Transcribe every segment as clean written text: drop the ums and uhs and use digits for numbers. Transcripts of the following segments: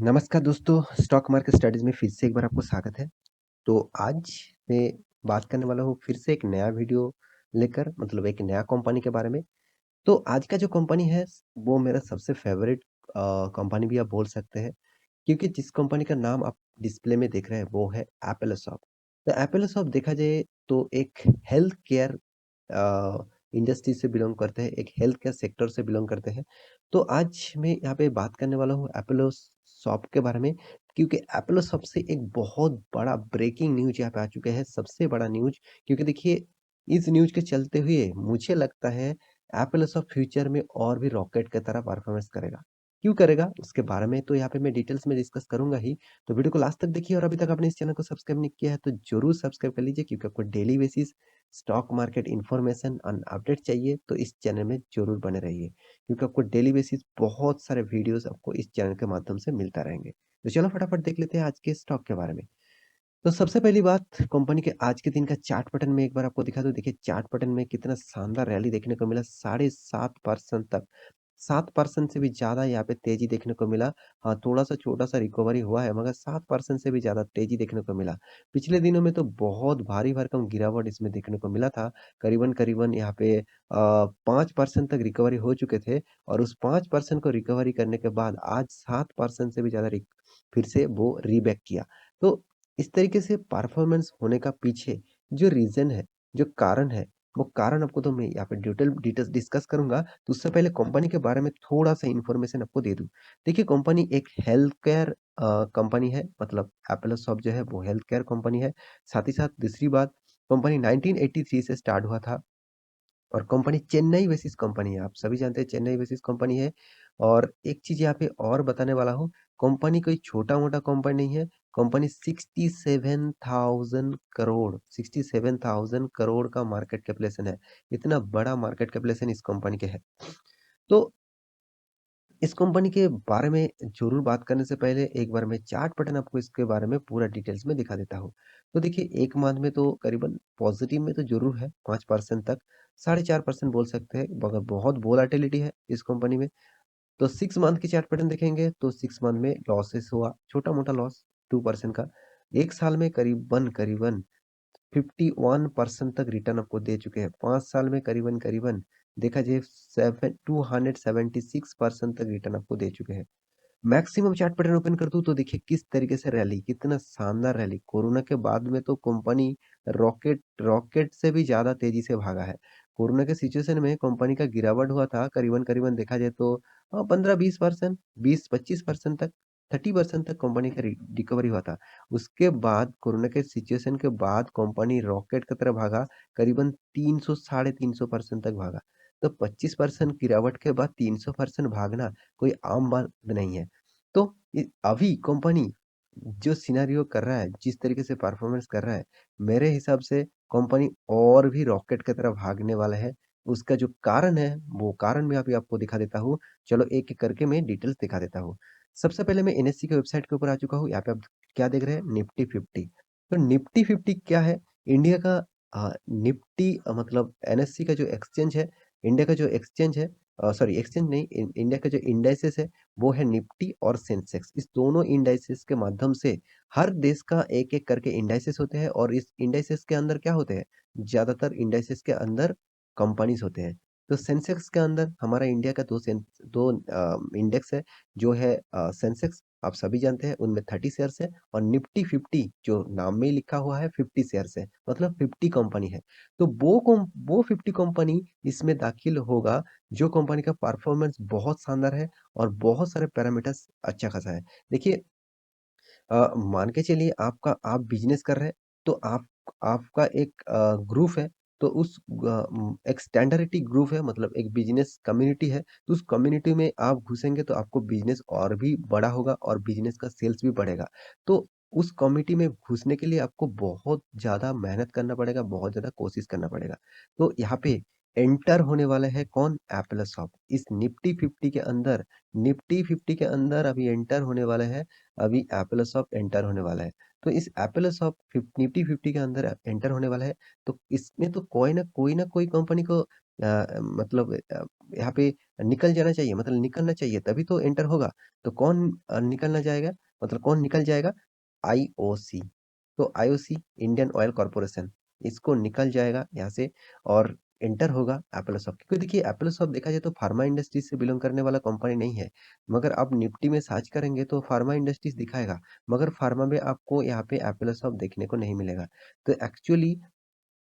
नमस्कार दोस्तों, stock market studies में फिर से एक बार आपको स्वागत है। तो आज मैं बात करने वाला हूँ फिर से एक नया वीडियो लेकर मतलब एक नया कंपनी के बारे में। तो आज का जो कंपनी है वो मेरा सबसे फ़ेवरेट कंपनी भी आप बोल सकते हैं क्योंकि जिस कंपनी का नाम आप डिस्प्ले में देख रहे हैं वो है एपोलो सॉफ्ट। तो एपोलो सॉफ्ट देखा जाए तो एक हेल्थ केयर इंडस्ट्री से बिलॉन्ग करते हैं, एक हेल्थ केयर सेक्टर से बिलॉन्ग करते हैं। तो आज मैं यहाँ पे बात करने वाला हूँ एपोलो सॉफ्ट के बारे में क्योंकि एपोलो सॉफ्ट से एक बहुत बड़ा ब्रेकिंग न्यूज़ यहाँ पे आ चुका है, सबसे बड़ा न्यूज़ क्योंकि देखिए इस न्यूज़ के चलते हुए मुझे लगता है एपोलो सॉफ्ट फ्यूचर में और भी रॉकेट की तरह परफॉर्मेंस करेगा। क्यों करेगा? उसके बारे में तो यहाँ पे मैं डिटेल्स में डिस्कस करूँगा ही। तो वीडियो को लास्ट तक देखिए और अभी तक आपने इस चैनल को सब्सक्राइब नहीं किया है तो ज़रूर सब्सक्राइब कर लीजिए क्योंकि आपको daily basis stock market information and update चाहिए तो इस चैनल में ज़रूर बने रहिए क्योंकि आपको डेली बेसिस बहुत सारे वीडियोज़ आपको इस चैनल के माध्यम से मिलता रहेंगे। तो चलो फटाफट देख लेते हैं आज के स्टॉक के बारे में। तो सबसे पहली बात कंपनी के आज के दिन का चार्ट पैटर्न में एक बार आपको दिखा दूँ। देखिए चार्ट पैटर्न में कितना शानदार रैली देखने को मिला 7.5% तक। 7% से भी ज़्यादा यहाँ पे तेज़ी देखने को मिला। हाँ, थोड़ा-सा छोटा-सा रिकवरी हुआ है मगर 7% से भी ज़्यादा तेज़ी देखने को मिला। पिछले दिनों में तो बहुत भारी भरकम गिरावट इसमें देखने को मिला था। करीबन-करीबन यहाँ पे 5% तक रिकवरी हो चुके थे और उस 5% को रिकवरी करने के बाद आज 7% से भी ज़्यादा फिर से वो रीबैक किया। तो इस तरीके से परफॉर्मेंस होने का पीछे जो रीज़न है, जो कारण है, वो कारण आपको तो मैं यहाँ पे डिटेल्स डिस्कस करूँगा। तो उससे पहले कंपनी के बारे में थोड़ा-सा इन्फॉर्मेशन आपको दे दूँ। देखिए कंपनी एक हेल्थ केयर कंपनी है मतलब एपोलो सॉफ्ट जो है वो हेल्थ केयर कंपनी है। साथ ही साथ दूसरी बात कंपनी 1983 से स्टार्ट हुआ था। और कंपनी चेन्नई बेसिस कंपनी है। आप सभी जानते हैं चेन्नई बेसिस कंपनी है और एक चीज़ यहाँ पे और बताने वाला हूँ, कंपनी कोई छोटा-मोटा कंपनी नहीं है। कंपनी 67,000 करोड़ का मार्केट कैपिटलाइज़ेशन है। इतना बड़ा मार्केट कैपिटलाइज़ेशन इस कंपनी के है। तो इस कंपनी के बारे में ज़रूर बात करने से पहले एक बार मैं चार्ट पैटर्न आपको इसके बारे में पूरा डिटेल्स में दिखा देता हूँ। तो देखिए 1 मंथ में तो करीबन पॉज़िटिव में तो ज़रूर है 5% तक, 4.5% बोल सकते हैं मगर बहुत वोलेटिलिटी है इस कंपनी में। तो 6 मंथ की चार्ट पैटर्न देखेंगे तो 6 मंथ में लॉसेस हुआ, छोटा-मोटा लॉस 2% का। 1 साल में करीबन-करीबन 51% तक रिटर्न आपको दे चुके हैं। 5 साल में करीबन-करीबन देखा जाए 276% तक रिटर्न आपको दे चुके हैं। मैक्सिमम चार्ट पैटर्न ओपन कर दूँ तो देखिए किस तरीके से रैली, कितना शानदार रैली। कोरोना के बाद में तो कंपनी रॉकेट रॉकेट से भी ज़्यादा तेज़ी से भागा है। कोरोना के सिचुएशन में कंपनी का गिरावट हुआ था करीबन-करीबन देखा जाए तो 15-20% 20-25% तक 30% तक कंपनी का रिकवरी हुआ था। उसके बाद कोरोना के सिचुएशन के बाद कंपनी रॉकेट की तरह भागा, करीबन 300 साढ़े 300% तक भागा। तो 25% गिरावट के बाद 300% भागना कोई आम बात नहीं है। तो अभी कंपनी जो सिनेरियो कर रहा है, जिस तरीके से परफॉर्मेंस कर रहा है, मेरे हिसाब से कंपनी और भी रॉकेट की तरह भागने वाला है। उसका जो कारण है, वो कारण मैं अभी आपको दिखा देता हूँ। चलो एक-एक करके मैं डिटेल्स दिखा देता हूँ। सबसे पहले मैं एनएससी की वेबसाइट के ऊपर आ चुका हूँ। यहाँ पे आप क्या देख रहे हैं? निफ्टी 50। तो निफ्टी 50 क्या है? इंडिया का निफ्टी मतलब एनएससी का जो एक्सचेंज है, इंडिया का जो एक्सचेंज है सॉरी एक्सचेंज नहीं इंडिया का जो इंडाइसेस है वो है निफ्टी और सेंसेक्स। इस दोनों इंडाइसेस के माध्यम से हर देश का एक-एक करके इंडाइसेस होते हैं और इस इंडाइसेस के अंदर क्या होते हैं? ज़्यादातर इंडाइसेस के अंदर कंपनीज़ होते हैं। तो सेंसेक्स के अंदर हमारा इंडिया का 2 इंडेक्स है जो है सेंसेक्स आप सभी जानते हैं उनमें 30 शेयर्स है और निफ्टी 50 जो नाम में ही लिखा हुआ है 50 शेयर्स है मतलब 50 कंपनी है। तो वो 50 कंपनी इसमें दाखिल होगा जो कंपनी का परफॉर्मेंस बहुत शानदार है और बहुत सारे पैरामीटर्स अच्छा खासा है। देखिए मान के चलिए आप बिज़नेस कर रहे हैं, तो आपका एक ग्रुप है, तो एक स्टैंडर्डिटी ग्रुप है मतलब एक बिज़नेस कम्युनिटी है, तो उस कम्युनिटी में आप घुसेंगे तो आपको बिज़नेस और भी बड़ा होगा और बिज़नेस का सेल्स भी बढ़ेगा। तो उस कमिटी में घुसने के लिए आपको बहुत ज़्यादा मेहनत करना पड़ेगा, बहुत ज़्यादा कोशिश करना पड़ेगा। तो यहाँ पे एंटर होने वाला है कौन? एप्पलसॉफ्ट। इस निफ्टी 50 के अंदर अभी एंटर होने वाला है, अभी एप्पलसॉफ्ट एंटर होने वाला है। तो इस एप्पलसॉफ्ट निफ्टी 50 के अंदर एंटर होने वाला है, तो इसमें तो कोई ना कोई कंपनी को मतलब यहाँ पे निकल जाना चाहिए, मतलब निकलना चाहिए तभी तो एंटर होगा। तो कौन निकलना जाएगा, मतलब कौन निकल जाएगा? आईओसी। तो आईओसी, इंडियन ऑयल कॉर्पोरेशन, इसको निकल जाएगा यहाँ से और एंटर होगा एप्पलसॉफ्ट। क्योंकि देखिए एप्पलसॉफ्ट देखा जाए तो फार्मा इंडस्ट्री से बिलोंग करने वाला कंपनी नहीं है, मगर आप निफ्टी में सर्च करेंगे तो फार्मा इंडस्ट्रीज दिखाएगा, मगर फार्मा में आपको यहाँ पे एप्पलसॉफ्ट देखने को नहीं मिलेगा। तो एक्चुअली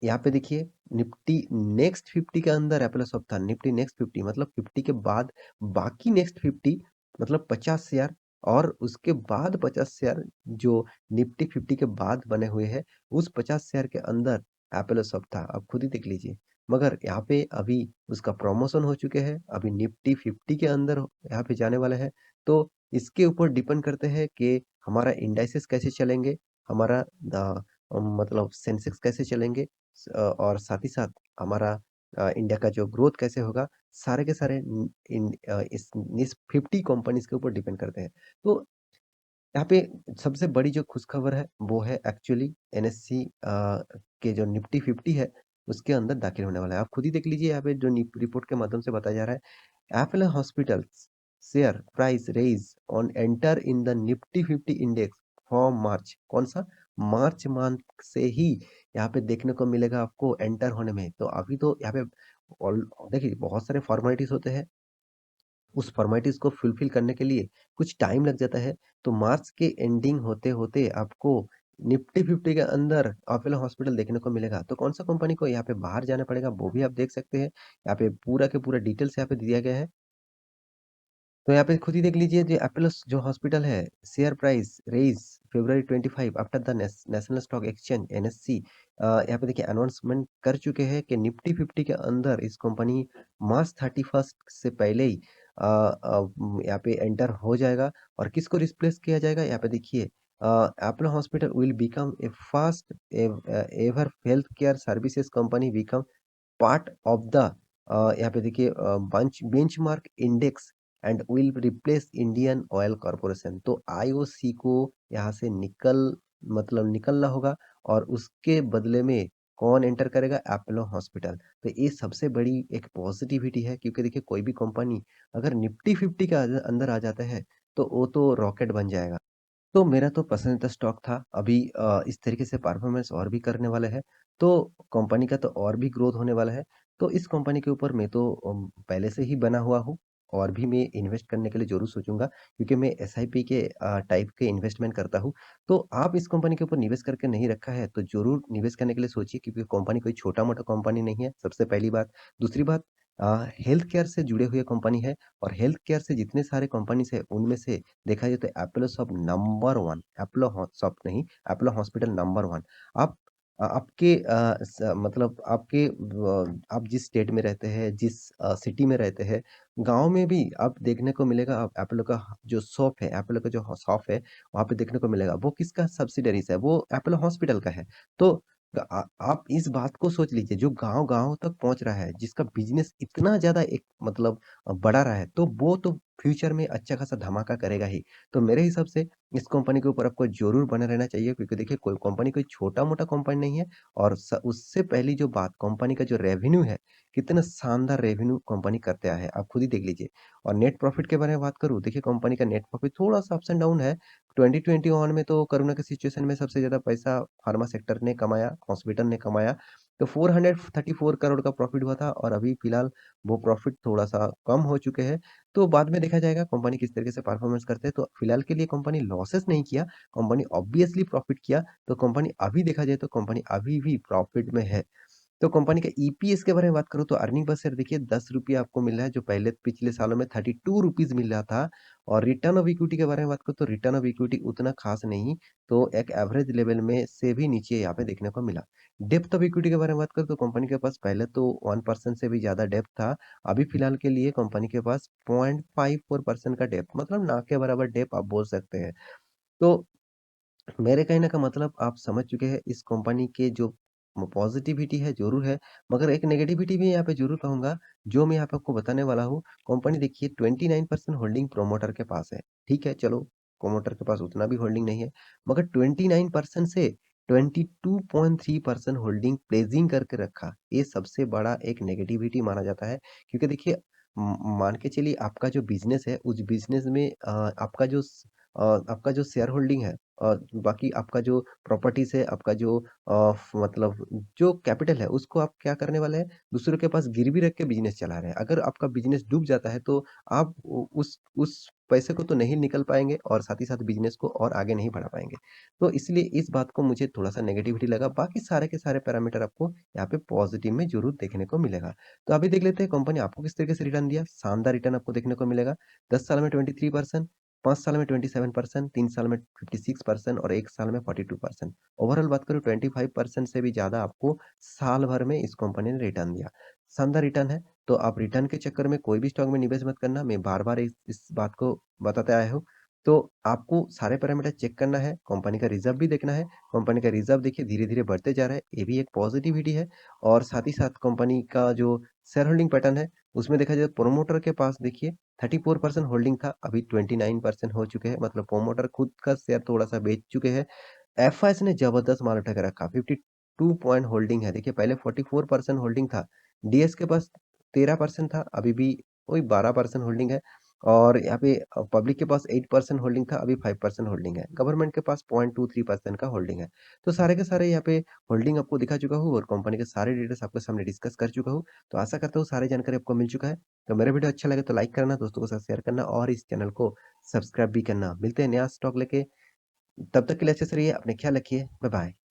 यहाँ पे देखिए निफ्टी नेक्स्ट 50 के अंदर एप्पलसॉफ्ट था, निफ्टी नेक्स्ट 50 मतलब 50 के बाद बाकी नेक्स्ट 50 मतलब 50 शेयर, और उसके बाद 50 शेयर जो निफ्टी 50 के बाद बने हुए हैं, उस 50 शेयर के अंदर एप्पलसॉफ्ट था। आप खुद ही देख लीजिए। मगर यहाँ पे अभी उसका प्रमोशन हो चुके हैं, अभी निफ्टी 50 के अंदर यहाँ पे जाने वाला है। तो इसके ऊपर डिपेंड करते हैं कि हमारा इंडाइसेस कैसे चलेंगे, हमारा मतलब सेंसेक्स कैसे चलेंगे, और साथ ही साथ हमारा इंडिया का जो ग्रोथ कैसे होगा, सारे के सारे इस 50 कंपनीज के ऊपर डिपेंड करते हैं। तो यहाँ पे सबसे बड़ी जो खुशखबर है वो है एक्चुअली एनएससी के जो निफ्टी 50 है उसके अंदर दाखिल होने वाला है। आप खुद ही देख लीजिए यहाँ पे जो रिपोर्ट के माध्यम से बताया जा रहा है, Apollo hospitals share price raise on enter in the Nifty 50 index from March. कौन सा? मार्च मंथ से ही यहाँ पे देखने को मिलेगा आपको एंटर होने में। तो अभी तो यहाँ पे देखिए बहुत सारे फॉर्मेलिटीज होते हैं, उस फॉर्मेलिटीज को फुलफिल करने के लिए कुछ टाइम लग जाता है। तो मार्च के एंडिंग होते होते आपको निफ्टी 50 के अंदर अपोलो हॉस्पिटल देखने को मिलेगा। तो कौन सा कंपनी को यहाँ पे बाहर जाना पड़ेगा वो भी आप देख सकते हैं। यहाँ पे पूरा के पूरा डिटेल्स यहाँ पे दिया गया है। तो यहाँ पे खुद ही देख लीजिए, जो अपोलो जो हॉस्पिटल है, share price raise February 25 after the national stock exchange NSC. यहाँ पे देखिए अनाउंसमेंट कर चुके हैं कि निफ्टी 50 के अंदर इस कंपनी मार्च 31 से पहले ही यहाँ पे एंटर हो जाएगा। और किसको रिप्लेस किया जाएगा? यहाँ पे देखिए Apollo hospital will become a first ever health care services company become part of the यहाँ पे देखिए benchmark index and will replace Indian oil corporation. तो आईओसी को यहाँ से निकलना होगा, और उसके बदले में कौन एंटर करेगा? Apollo hospital. तो ये सबसे बड़ी एक पॉजिटिविटी है, क्योंकि देखिए कोई भी कंपनी अगर निफ्टी 50 के अंदर आ जाता है तो वो तो रॉकेट बन जाएगा। तो मेरा तो पसंदीदा स्टॉक था। अभी इस तरीके से परफॉर्मेंस और भी करने वाला है, तो कंपनी का तो और भी ग्रोथ होने वाला है। तो इस कंपनी के ऊपर मैं तो पहले से ही बना हुआ हूँ, और भी मैं इन्वेस्ट करने के लिए ज़रूर सोचूँगा, क्योंकि मैं एसआईपी के टाइप के इन्वेस्टमेंट करता हूँ। तो आप इस कंपनी के ऊपर निवेश करके नहीं रखा है, तो ज़रूर निवेश करने के लिए सोचिए, क्योंकि कंपनी कोई छोटा-मोटा कंपनी नहीं है, सबसे पहली बात। दूसरी बात, हेल्थ केयर से जुड़े हुए कंपनी है, और हेल्थ केयर से जितने सारे कंपनीज़ है, उनमें से देखा जाए तो Apollo shop number 1, Apollo shop नहीं, एपोलो हॉस्पिटल नंबर 1। आप आपके मतलब आप जिस स्टेट में रहते हैं, जिस सिटी में रहते हैं, गांव में भी आप देखने को मिलेगा। आप एपोलो का जो शॉप है, एपोलो का जो शॉप है, वहां पे देखने को मिलेगा। वो किसका सब्सिडरीज है? वो एपोलो हॉस्पिटल का है। तो आप इस बात को सोच लीजिए, जो गांव गांव तक पहुंच रहा है, जिसका बिजनेस इतना ज्यादा एक मतलब बढ़ा रहा है, तो वो तो फ्यूचर में अच्छा खासा धमाका करेगा ही। तो मेरे हिसाब से इस कंपनी के ऊपर आपको ज़रूर बने रहना चाहिए, क्योंकि देखिए कोई कंपनी कोई छोटा-मोटा कंपनी नहीं है। और उससे पहली जो बात, कंपनी का जो रेवेन्यू है, कितना शानदार रेवेन्यू कंपनी करते आया है, आप खुद ही देख लीजिए। और नेट प्रॉफिट के बारे में बात करूँ, देखिए कंपनी का नेट प्रॉफिट थोड़ा-सा अप्स एंड डाउन है। 2021 में तो कोरोना की सिचुएशन में सबसे ज़्यादा पैसा फार्मा सेक्टर ने कमाया, हॉस्पिटल ने कमाया। तो 434 करोड़ का प्रॉफिट हुआ था, और अभी फिलहाल वो प्रॉफिट थोड़ा-सा कम हो चुके हैं। तो बाद में देखा जाएगा कंपनी किस तरीके से परफॉर्मेंस करते हैं। तो फिलहाल के लिए कंपनी लॉसेस नहीं किया, कंपनी ऑब्वियसली प्रॉफिट किया। तो कंपनी अभी देखा जाए तो कंपनी अभी भी प्रॉफिट में है। तो कंपनी का ईपीएस के बारे में बात करूँ तो अर्निंग पर शेयर देखिए ₹10 आपको मिल रहा है, जो पहले पिछले सालों में ₹32 मिल रहा था। और रिटर्न ऑफ इक्विटी के बारे में बात करूँ तो रिटर्न ऑफ इक्विटी उतना खास नहीं, तो एक एवरेज लेवल में से भी नीचे यहाँ पे देखने को मिला। डेप्थ ऑफ इक्विटी के बारे में बात करूँ तो कंपनी के पास पहले तो 1% से भी ज़्यादा डेप्थ था। अभी फिलहाल के लिए कंपनी के पास 0.54% का डेप्थ, मतलब ना के बराबर डेप्थ आप बोल सकते हैं। तो मेरे कहने का मतलब आप समझ चुके हैं इस कंपनी के जो पॉज़िटिविटी है, ज़रूर है, मगर एक नेगेटिविटी भी यहाँ पे ज़रूर कहूँगा, जो मैं यहाँ पे आपको बताने वाला हूँ। कंपनी देखिए 29% होल्डिंग प्रोमोटर के पास है, ठीक है, चलो प्रोमोटर के पास उतना भी होल्डिंग नहीं है, मगर 29% से 22.3% होल्डिंग प्लेज़िंग करके रखा, ये सबसे बड़ा एक नेगेटिविटी माना जाता है। क्योंकि देखिए मान के चलिए आपका जो बिज़नेस है, उस बिज़नेस में आपका जो शेयर होल्डिंग है, बाकी आपका जो प्रॉपर्टीज़ है, आपका जो मतलब जो कैपिटल है, उसको आप क्या करने वाले हैं, दूसरों के पास गिरवी रख के बिज़नेस चला रहे हैं। अगर आपका बिज़नेस डूब जाता है, तो आप उ उस पैसे को तो नहीं निकल पाएँगे और साथ ही साथ बिज़नेस को और आगे नहीं बढ़ा पाएँगे। तो इसलिए इस बात को मुझे थोड़ा-सा नेगेटिविटी लगा, बाकी सारे के सारे पैरामीटर आपको यहाँ पे पॉज़िटिव में ज़रूर देखने को मिलेगा। तो अभी देख लेते हैं कंपनी आपको किस तरीके से रिटर्न दिया। शानदार रिटर्न आपको देखने को मिलेगा। 10 साल में 23%, 5 साल में 27%, 3 साल में 56% और 1 साल में 42%। ओवरऑल बात करूँ 25% से भी ज़्यादा आपको साल भर में इस कंपनी ने रिटर्न दिया। शानदार रिटर्न है, तो आप रिटर्न के चक्कर में कोई भी स्टॉक में निवेश मत करना। मैं बार-बार इस बात को बताते आया हूँ। तो आपको सारे पैरामीटर चेक करना है, कंपनी का रिज़र्व भी देखना है। कंपनी का रिज़र्व देखिए धीरे-धीरे बढ़ते जा रहा है, ये भी एक पॉज़िटिविटी है। और साथ ही साथ कंपनी का जो शेयर होल्डिंग पैटर्न है, उसमें देखा जाए प्रोमोटर के पास देखिए 34% होल्डिंग था, अभी 29% हो चुके हैं, मतलब प्रोमोटर खुद का शेयर थोड़ा-सा बेच चुके हैं। एफआईएस ने जबरदस्त माल उठा के रखा, 52 पॉइंट होल्डिंग है। देखिए पहले 44% होल्डिंग था, डीएस के पास 13% था, अभी भी वही 12% होल्डिंग है। और यहाँ पे पब्लिक के पास 8% होल्डिंग था, अभी 5% होल्डिंग है। गवर्नमेंट के पास 0.23% का होल्डिंग है। तो सारे के सारे यहाँ पे होल्डिंग आपको दिखा चुका हूँ और कंपनी के सारे डिटेल्स आपके सामने डिस्कस कर चुका हूँ। तो आशा करता हूँ सारी जानकारी आपको मिल चुका है। तो मेरा वीडियो अच्छा लगे तो लाइक करना, दोस्तों के साथ शेयर करना और इस चैनल को सब्सक्राइब भी करना। मिलते हैं नया स्टॉक लेके, तब तक के लिए अच्छे से रहिए, अपने ख्याल रखिए। Bye bye.